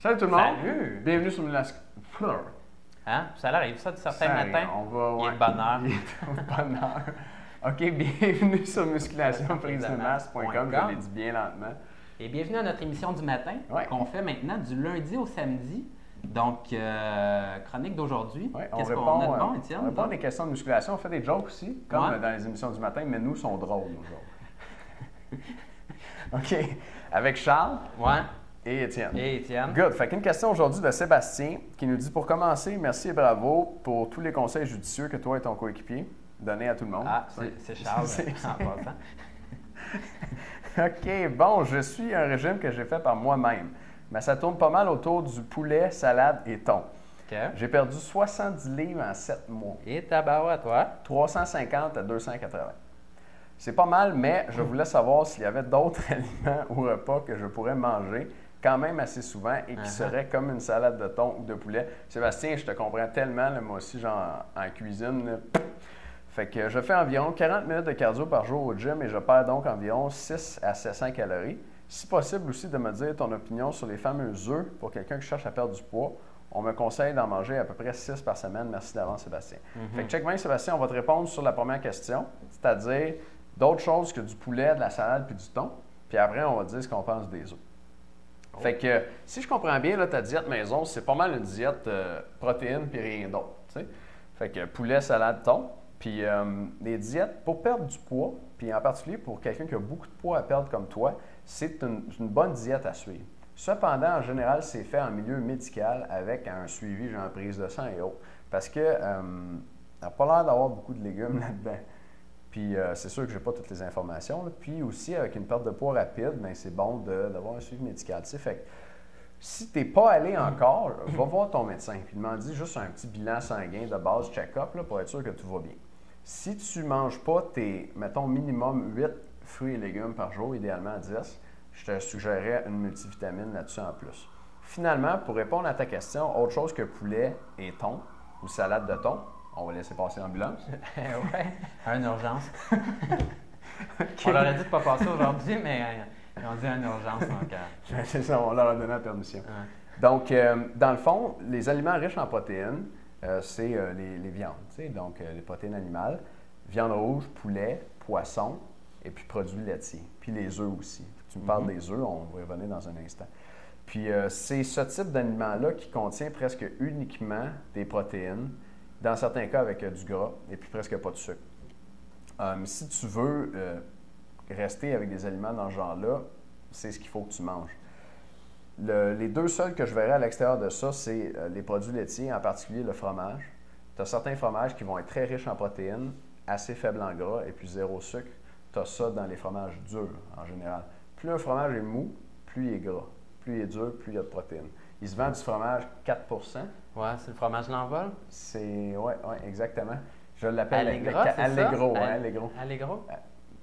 Salut tout le monde! Salut! Bienvenue sur Musculation. Hein? Ça arrive ça de certains matins? On va, Il est de bonne heure. Il est de bonne heure. OK, bienvenue sur musculationprisedemasse.com. Je l'ai dit bien lentement. Et bienvenue à notre émission du matin qu'on fait maintenant du lundi au samedi. Donc, chronique d'aujourd'hui. Qu'est-ce qu'on a de bon, Étienne? On répond à des questions de musculation. On fait des jokes aussi, comme dans les émissions du matin, mais nous, sont drôles, nos jokes. OK. Avec Charles. Et Étienne. Good. Fait qu'une question aujourd'hui de Sébastien qui nous dit: pour commencer, merci et bravo pour tous les conseils judicieux que toi et ton coéquipier donnez à tout le monde. Ah, c'est Charles en passant. OK. Bon, je suis un régime que j'ai fait par moi-même, mais ça tourne pas mal autour du poulet, salade et thon. Okay. J'ai perdu 70 livres en 7 mois. Et tabarouette, toi? 350 à 280. C'est pas mal, mais je voulais savoir s'il y avait d'autres aliments ou repas que je pourrais manger quand même assez souvent et qui seraient comme une salade de thon ou de poulet. Sébastien, je te comprends tellement, là, moi aussi, genre en cuisine. Là. Fait que je fais environ 40 minutes de cardio par jour au gym et je perds donc environ 6 à 700 calories. Si possible aussi de me dire ton opinion sur les fameux œufs pour quelqu'un qui cherche à perdre du poids. On me conseille d'en manger à peu près 6 par semaine. Merci d'avance, Sébastien. Fait que check bien, Sébastien, on va te répondre sur la première question, c'est-à-dire d'autres choses que du poulet, de la salade puis du thon. Puis après, on va dire ce qu'on pense des œufs. Fait que, si je comprends bien, là, ta diète maison, c'est pas mal une diète protéines puis rien d'autre. T'sais? Fait que poulet, salade, thon. Puis les diètes pour perdre du poids, puis en particulier pour quelqu'un qui a beaucoup de poids à perdre comme toi, c'est une bonne diète à suivre. Cependant, en général, c'est fait en milieu médical avec un suivi, genre prise de sang et autres. Parce que n'a pas l'air d'avoir beaucoup de légumes là-dedans. Puis c'est sûr que je n'ai pas toutes les informations. Là. Puis aussi, avec une perte de poids rapide, bien, c'est bon d'avoir un suivi médical. Tu sais, fait que, si tu n'es pas allé encore, va voir ton médecin. Puis demande-lui juste un petit bilan sanguin de base, check-up, là, pour être sûr que tout va bien. Si tu ne manges pas tes, mettons, minimum 8 fruits et légumes par jour, idéalement 10, je te suggérerais une multivitamine là-dessus en plus. Finalement, pour répondre à ta question, autre chose que poulet et thon, ou salade de thon, on va laisser passer l'ambulance. Ouais, une urgence. Okay. On leur a dit de ne pas passer aujourd'hui, mais on dit une urgence. Donc, c'est ça, on leur a donné la permission. Donc, dans le fond, les aliments riches en protéines, c'est les viandes, donc les protéines animales, viande rouge, poulet, poisson, et puis produits laitiers, puis les œufs aussi. Tu me parles des œufs, on va y revenir dans un instant. Puis c'est ce type d'aliment-là qui contient presque uniquement des protéines, dans certains cas avec du gras et puis presque pas de sucre. Si tu veux rester avec des aliments dans ce genre-là, c'est ce qu'il faut que tu manges. Les deux seuls que je verrais à l'extérieur de ça, c'est les produits laitiers, en particulier le fromage. Tu as certains fromages qui vont être très riches en protéines, assez faibles en gras et puis zéro sucre. Tu as ça dans les fromages durs en général. Plus un fromage est mou, plus il est gras. Plus il est dur, plus il y a de protéines. Il se vend du fromage 4 %. Ouais, c'est le fromage l'envol? Oui, exactement. Je l'appelle Allegro. Allegro.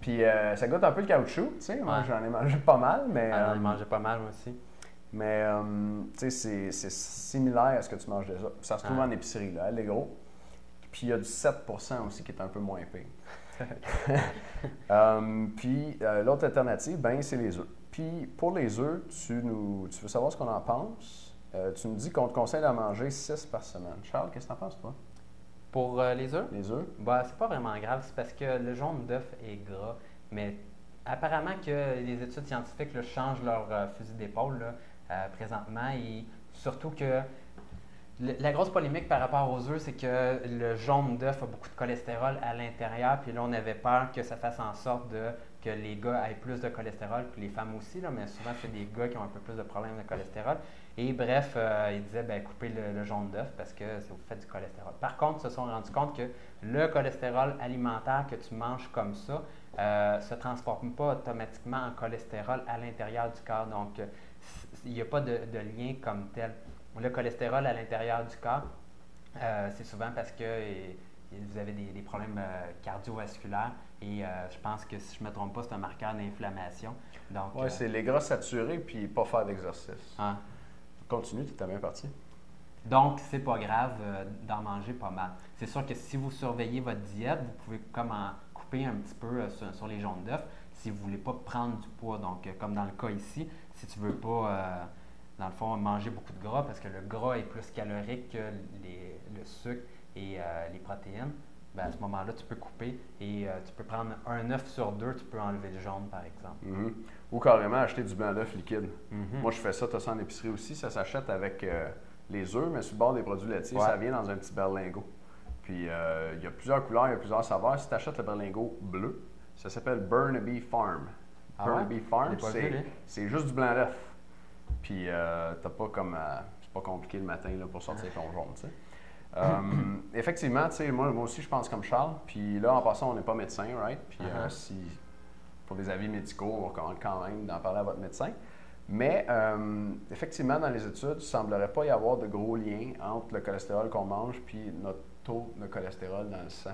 Puis ça goûte un peu le caoutchouc, tu sais. Moi, j'en ai mangé pas mal, mais... j'en ai mangé pas mal, moi aussi. Mais, tu sais, c'est similaire à ce que tu manges déjà. Ça se trouve en épicerie, là, Allegro. Puis il y a du 7 % aussi qui est un peu moins pire. Puis l'autre alternative, ben c'est les œufs. Puis pour les œufs, tu veux savoir ce qu'on en pense? Tu nous dis qu'on te conseille d'en manger 6 par semaine. Charles, qu'est-ce que tu en penses, toi? Pour les œufs? Les œufs? Bah, c'est pas vraiment grave, c'est parce que le jaune d'œuf est gras. Mais apparemment que les études scientifiques là, changent leur fusil d'épaule présentement. Et surtout que la grosse polémique par rapport aux œufs, c'est que le jaune d'œuf a beaucoup de cholestérol à l'intérieur. Puis là, on avait peur que ça fasse en sorte que les gars aient plus de cholestérol, puis les femmes aussi, là, mais souvent, c'est des gars qui ont un peu plus de problèmes de cholestérol. Et bref, ils disaient, coupez le jaune d'œuf parce que ça vous fait du cholestérol. Par contre, ils se sont rendus compte que le cholestérol alimentaire que tu manges comme ça ne se transforme pas automatiquement en cholestérol à l'intérieur du corps. Donc, il n'y a pas de lien comme tel. Le cholestérol à l'intérieur du corps, c'est souvent parce que vous avez des problèmes cardiovasculaires et je pense que si je ne me trompe pas, c'est un marqueur d'inflammation. Oui, c'est les gras saturés puis pas faire d'exercice. Continue, tu es bien parti. Donc, c'est pas grave d'en manger pas mal. C'est sûr que si vous surveillez votre diète, vous pouvez comme en couper un petit peu sur les jaunes d'œufs si vous ne voulez pas prendre du poids. Donc, comme dans le cas ici, si tu ne veux pas dans le fond, manger beaucoup de gras parce que le gras est plus calorique que le sucre et les protéines. Ben, à ce moment-là, tu peux couper et tu peux prendre un œuf sur 2, tu peux enlever le jaune, par exemple. Mm-hmm. Ou carrément acheter du blanc d'œuf liquide. Moi, je fais ça, tu as ça en épicerie aussi. Ça s'achète avec les œufs, mais sur le bord des produits laitiers, ça vient dans un petit berlingot. Puis, il y a plusieurs couleurs, il y a plusieurs saveurs. Si tu achètes le berlingot bleu, ça s'appelle Burnaby Farm. Burnaby Farm, c'est juste du blanc d'œuf. Puis, t'as pas comme... c'est pas compliqué le matin là, pour sortir ton jaune, tu sais. Effectivement, tu sais, moi aussi, je pense comme Charles. Puis là, en passant, on n'est pas médecin, right? Puis si, pour des avis médicaux, on recommande quand même d'en parler à votre médecin. Mais effectivement, dans les études, il ne semblerait pas y avoir de gros liens entre le cholestérol qu'on mange puis notre taux de cholestérol dans le sang.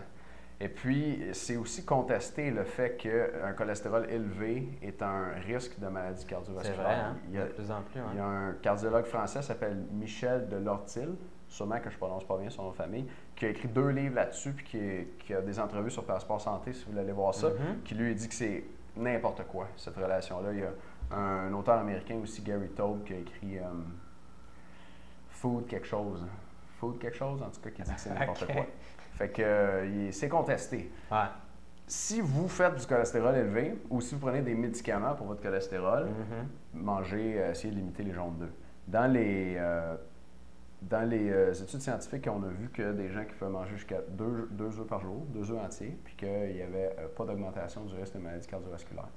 Et puis, c'est aussi contesté le fait qu'un cholestérol élevé est un risque de maladie cardiovasculaire. C'est vrai, hein? De plus en plus. Il y a un cardiologue français qui s'appelle Michel de Lortil, sûrement que je ne prononce pas bien son nom de famille, qui a écrit 2 livres là-dessus, puis qui a des entrevues sur Passeport Santé, si vous voulez aller voir ça, qui lui dit que c'est n'importe quoi, cette relation-là. Il y a un auteur américain aussi, Gary Taube, qui a écrit Food quelque chose, en tout cas, qui dit que c'est n'importe quoi. Fait que c'est contesté. Ouais. Si vous faites du cholestérol élevé ou si vous prenez des médicaments pour votre cholestérol, essayez de limiter les jaunes d'œufs. Dans les études scientifiques, on a vu que des gens qui pouvaient manger jusqu'à 2 œufs par jour, 2 œufs entiers, puis qu'il n'y avait pas d'augmentation du risque de maladie cardiovasculaire.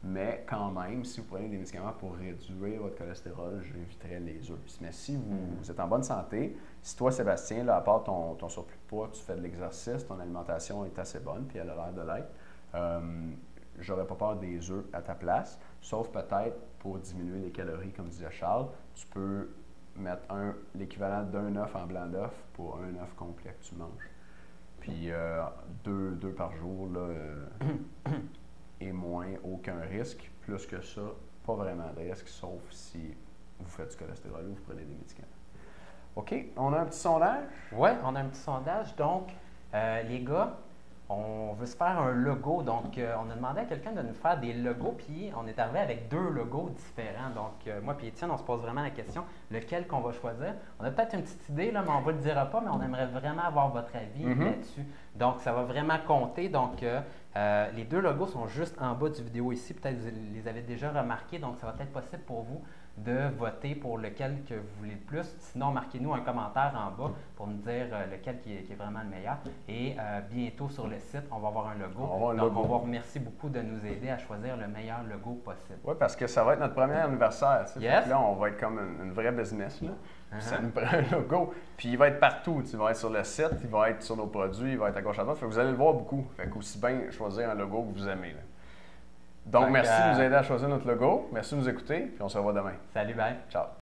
Mais quand même, si vous prenez des médicaments pour réduire votre cholestérol, j'éviterais les œufs. Mais si vous êtes en bonne santé, si toi, Sébastien, là, à part ton surplus de poids, tu fais de l'exercice, ton alimentation est assez bonne, puis elle a l'air de l'être, j'aurais pas peur des œufs à ta place, sauf peut-être pour diminuer les calories, comme disait Charles, tu peux mettre l'équivalent d'un œuf en blanc d'œuf pour un œuf complet que tu manges. Puis 2 par jour, là, et moins, aucun risque. Plus que ça, pas vraiment de risque, sauf si vous faites du cholestérol ou vous prenez des médicaments. OK, on a un petit sondage? Oui, on a un petit sondage. Donc, les gars, on veut se faire un logo. Donc, on a demandé à quelqu'un de nous faire des logos, puis on est arrivé avec 2 logos différents. Donc, moi et Étienne, on se pose vraiment la question, lequel qu'on va choisir. On a peut-être une petite idée, là, mais on ne vous le dira pas, mais on aimerait vraiment avoir votre avis là-dessus. Donc, ça va vraiment compter. Donc, les 2 logos sont juste en bas du vidéo ici. Peut-être que vous les avez déjà remarqués, donc ça va être possible pour vous de voter pour lequel que vous voulez le plus. Sinon, marquez-nous un commentaire en bas pour nous dire lequel qui est vraiment le meilleur. Et bientôt sur le site, on va avoir un logo. Donc, on vous remercie beaucoup de nous aider à choisir le meilleur logo possible. Oui, parce que ça va être notre premier anniversaire. Yes. Là, on va être comme une vraie business. Là. Ça nous prend un logo. Puis il va être partout. Il va être sur le site, il va être sur nos produits, il va être à gauche à droite. Fait que vous allez le voir beaucoup. Fait qu'aussi bien choisir un logo que vous aimez. Là. Donc, merci de nous aider à choisir notre logo. Merci de nous écouter. Puis on se revoit demain. Salut, bye. Ciao.